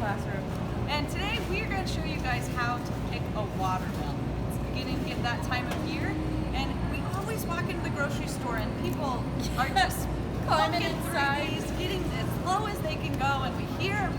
classroom. And today we are going to show you guys how to pick a watermelon. It's beginning to get that time of year, and we always walk into the grocery store and people are just Climbing looking inside. through these, getting as low as they can go, and we hear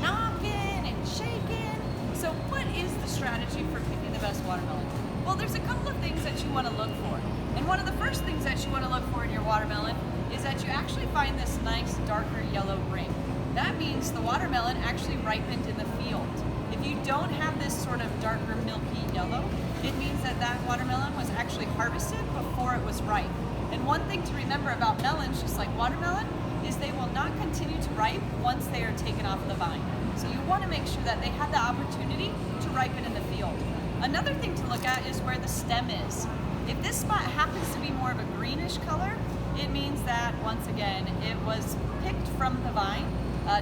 knocking and shaking. So what is the strategy for picking the best watermelon? Well, there's a couple of things that you want to look for. And one of the first things that you want to look for in your watermelon is that you actually find this nice darker yellow ring. That means the watermelon actually ripened in the field. If you don't have this sort of darker milky yellow, it means that that watermelon was actually harvested before it was ripe. And one thing to remember about melons, just like watermelon, is they will not continue to ripe once they are taken off the vine. So you want to make sure that they have the opportunity to ripen in the field. Another thing to look at is where the stem is. If this spot happens to be more of a greenish color, it means that, once again, it was picked from the vine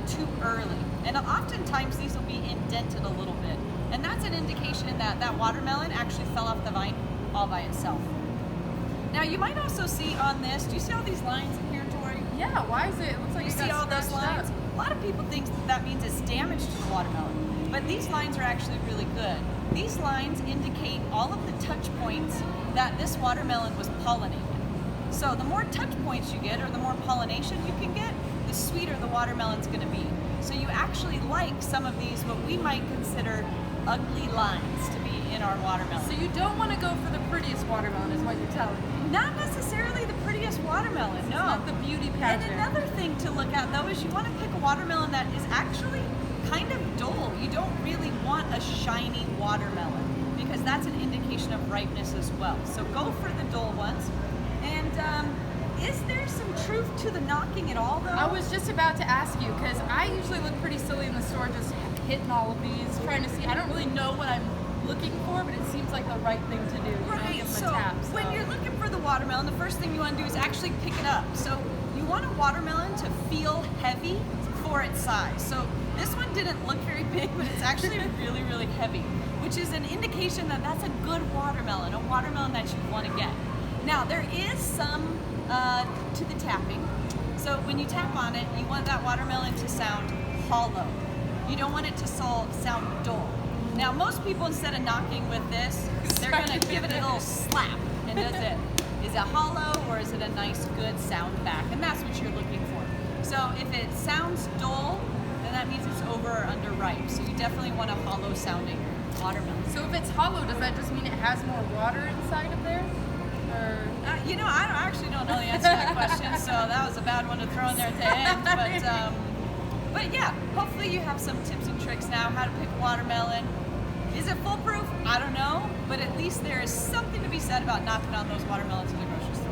too early. And oftentimes these will be indented a little bit. And that's an indication that that watermelon actually fell off the vine all by itself. Now you might also see on this, do you see all these lines in here, Tori? Yeah, why is it? It looks like You it see got all those scratched lines? up. A lot of people think that means it's damage to the watermelon, but these lines are actually really good. These lines indicate all of the touch points that this watermelon was pollinated. So the more touch points you get, or the more pollination you can get, the sweeter the watermelon's going to be. So you actually like some of these, what we might consider ugly lines, to be in our watermelon. So you don't want to go for the prettiest watermelon, is what you're telling me. Not necessarily the prettiest watermelon, It's no. not the beauty pageant. And another thing to look at, though, is you want to pick a watermelon that is actually kind of dull. You don't really want a shiny watermelon, because that's an indication of ripeness as well. So go for the dull ones. And is there some truth to the knocking at all, though? I was just about to ask you, because I usually look pretty silly in the store just hitting all of these, trying to see. I don't really know what I'm looking for, but it seems like the right thing to do. Right, Give them so a tap, when you're looking for the watermelon, the first thing you want to do is actually pick it up. So you want a watermelon to feel heavy for its size. So this one didn't look very big, but it's actually really, really heavy, which is an indication that that's a good watermelon, a watermelon that you want to get. Now, there is some to the tapping. So when you tap on it, you want that watermelon to sound hollow. You don't want it to sound dull. Now, most people, instead of knocking with this, they're going to give it a little slap, and that's it. Is it hollow, or is it a nice, good sound back? And that's what you're looking for. So if it sounds dull, then that means it's over or underripe. So you definitely want a hollow sounding watermelon. So if it's hollow, does that just mean it has more water inside of there? Or You know, I actually don't know the answer to that question, so that was a bad one to throw in there at the end. But yeah, hopefully you have some tips and tricks now how to pick a watermelon. Is it foolproof? I don't know, but at least there is something to be said about knocking on those watermelons in the grocery store.